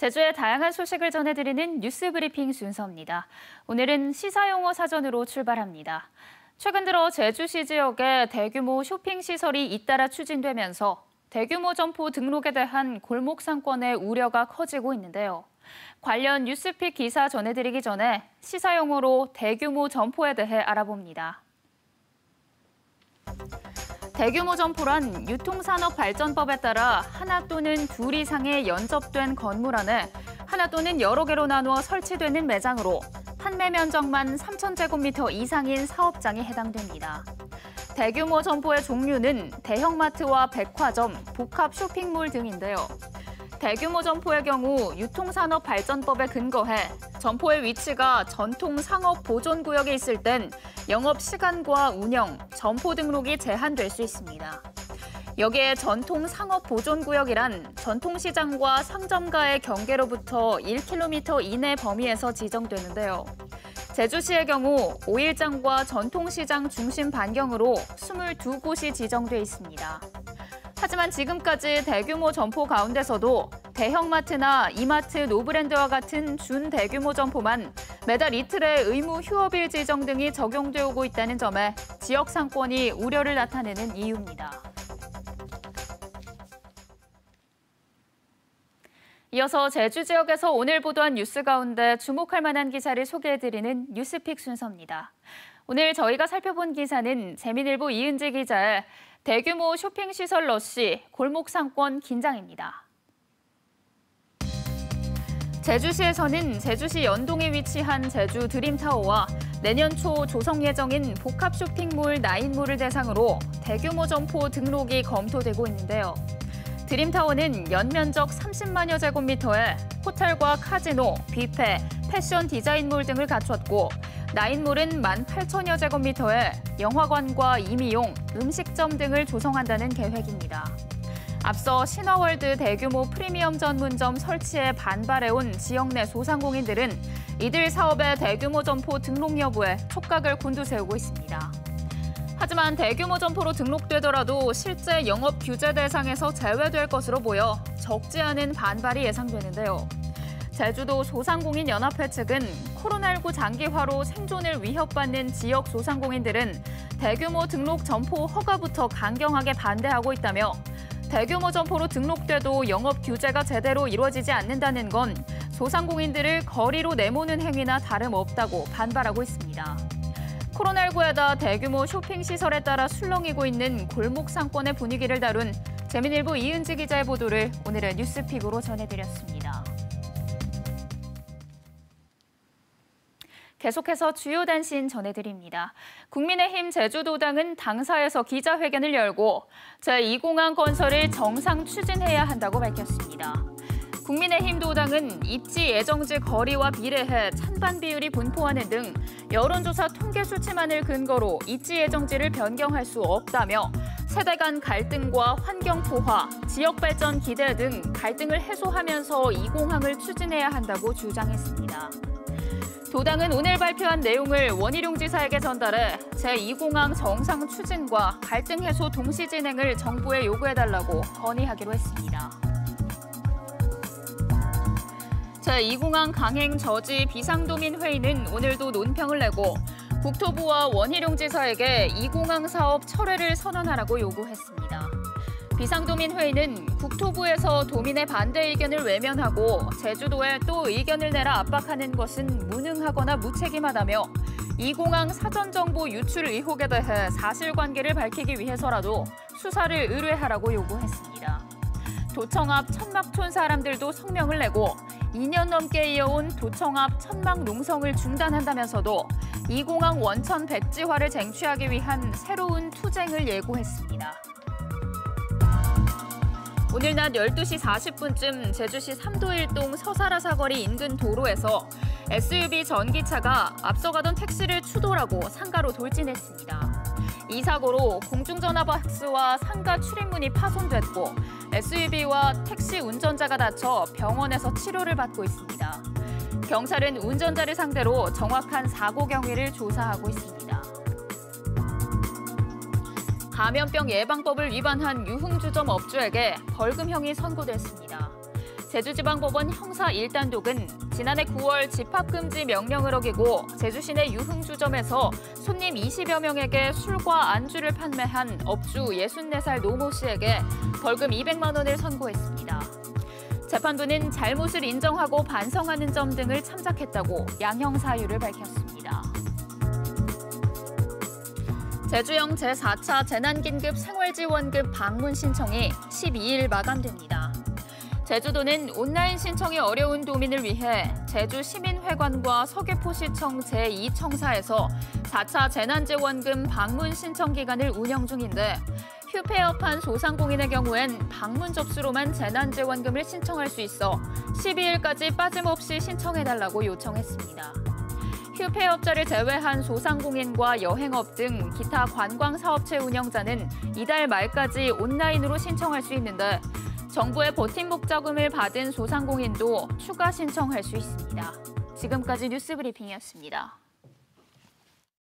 제주의 다양한 소식을 전해드리는 뉴스 브리핑 순서입니다. 오늘은 시사용어 사전으로 출발합니다. 최근 들어 제주시 지역에 대규모 쇼핑시설이 잇따라 추진되면서 대규모 점포 등록에 대한 골목 상권의 우려가 커지고 있는데요. 관련 뉴스픽 기사 전해드리기 전에 시사용어로 대규모 점포에 대해 알아봅니다. 대규모 점포란 유통산업발전법에 따라 하나 또는 둘 이상의 연접된 건물 안에 하나 또는 여러 개로 나누어 설치되는 매장으로 판매 면적만 3,000제곱미터 이상인 사업장에 해당됩니다. 대규모 점포의 종류는 대형마트와 백화점, 복합 쇼핑몰 등인데요. 대규모 점포의 경우 유통산업발전법에 근거해 점포의 위치가 전통 상업 보존구역에 있을 땐 영업시간과 운영, 점포 등록이 제한될 수 있습니다. 여기에 전통 상업 보존구역이란 전통시장과 상점가의 경계로부터 1km 이내 범위에서 지정되는데요. 제주시의 경우 5일장과 전통시장 중심 반경으로 22곳이 지정돼 있습니다. 하지만 지금까지 대규모 점포 가운데서도 대형마트나 이마트, 노브랜드와 같은 준대규모 점포만 매달 이틀의 의무 휴업일 지정 등이 적용돼 오고 있다는 점에 지역 상권이 우려를 나타내는 이유입니다. 이어서 제주 지역에서 오늘 보도한 뉴스 가운데 주목할 만한 기사를 소개해드리는 뉴스픽 순서입니다. 오늘 저희가 살펴본 기사는 재민일보 이은지 기자의 대규모 쇼핑시설 러쉬, 골목 상권 긴장입니다. 제주시에서는 제주시 연동에 위치한 제주 드림타워와 내년 초 조성 예정인 복합 쇼핑몰 9몰을 대상으로 대규모 점포 등록이 검토되고 있는데요. 드림타워는 연면적 30만여 제곱미터에 호텔과 카지노, 뷔페, 패션 디자인몰 등을 갖췄고 9몰은 18,000여 제곱미터에 영화관과 임의용, 음식점 등을 조성한다는 계획입니다. 앞서 신화월드 대규모 프리미엄 전문점 설치에 반발해온 지역 내 소상공인들은 이들 사업의 대규모 점포 등록 여부에 촉각을 곤두세우고 있습니다. 하지만 대규모 점포로 등록되더라도 실제 영업 규제 대상에서 제외될 것으로 보여 적지 않은 반발이 예상되는데요. 제주도 소상공인연합회 측은 코로나19 장기화로 생존을 위협받는 지역 소상공인들은 대규모 등록 점포 허가부터 강경하게 반대하고 있다며 대규모 점포로 등록돼도 영업 규제가 제대로 이루어지지 않는다는 건 소상공인들을 거리로 내모는 행위나 다름없다고 반발하고 있습니다. 코로나19에다 대규모 쇼핑시설에 따라 술렁이고 있는 골목 상권의 분위기를 다룬 재민일보 이은지 기자의 보도를 오늘의 뉴스픽으로 전해드렸습니다. 계속해서 주요 단신 전해드립니다. 국민의힘 제주도당은 당사에서 기자회견을 열고 제2공항 건설을 정상 추진해야 한다고 밝혔습니다. 국민의힘 도당은 입지 예정지 거리와 비례해 찬반 비율이 분포하는 등 여론조사 통계 수치만을 근거로 입지 예정지를 변경할 수 없다며 세대 간 갈등과 환경 포화, 지역 발전 기대 등 갈등을 해소하면서 이 공항을 추진해야 한다고 주장했습니다. 도당은 오늘 발표한 내용을 원희룡 지사에게 전달해 제2공항 정상 추진과 갈등 해소 동시 진행을 정부에 요구해달라고 건의하기로 했습니다. 제2공항 강행 저지 비상도민 회의는 오늘도 논평을 내고 국토부와 원희룡 지사에게 2공항 사업 철회를 선언하라고 요구했습니다. 비상도민 회의는 국토부에서 도민의 반대 의견을 외면하고 제주도에 또 의견을 내라 압박하는 것은 무능하거나 무책임하다며 2공항 사전정보 유출 의혹에 대해 사실관계를 밝히기 위해서라도 수사를 의뢰하라고 요구했습니다. 도청 앞 천막촌 사람들도 성명을 내고 2년 넘게 이어온 도청 앞 천막 농성을 중단한다면서도 2공항 원천 백지화를 쟁취하기 위한 새로운 투쟁을 예고했습니다. 오늘 낮 12시 40분쯤 제주시 삼도일동 서사라 사거리 인근 도로에서 SUV 전기차가 앞서가던 택시를 추돌하고 상가로 돌진했습니다. 이 사고로 공중전화 박스와 상가 출입문이 파손됐고 SUV와 택시 운전자가 다쳐 병원에서 치료를 받고 있습니다. 경찰은 운전자를 상대로 정확한 사고 경위를 조사하고 있습니다. 감염병 예방법을 위반한 유흥주점 업주에게 벌금형이 선고됐습니다. 제주지방법원 형사 1단독은 지난해 9월 집합금지 명령을 어기고 제주시 내 유흥주점에서 손님 20여 명에게 술과 안주를 판매한 업주 64살 노모 씨에게 벌금 200만 원을 선고했습니다. 재판부는 잘못을 인정하고 반성하는 점 등을 참작했다고 양형 사유를 밝혔습니다. 제주형 제4차 재난긴급 생활지원금 방문 신청이 12일 마감됩니다. 제주도는 온라인 신청이 어려운 도민을 위해 제주시민회관과 서귀포시청 제2청사에서 4차 재난지원금 방문 신청 기간을 운영 중인데 휴폐업한 소상공인의 경우엔 방문 접수로만 재난지원금을 신청할 수 있어 12일까지 빠짐없이 신청해달라고 요청했습니다. 휴폐업자를 제외한 소상공인과 여행업 등 기타 관광사업체 운영자는 이달 말까지 온라인으로 신청할 수 있는데 정부의 버팀목 자금을 받은 소상공인도 추가 신청할 수 있습니다. 지금까지 뉴스브리핑이었습니다.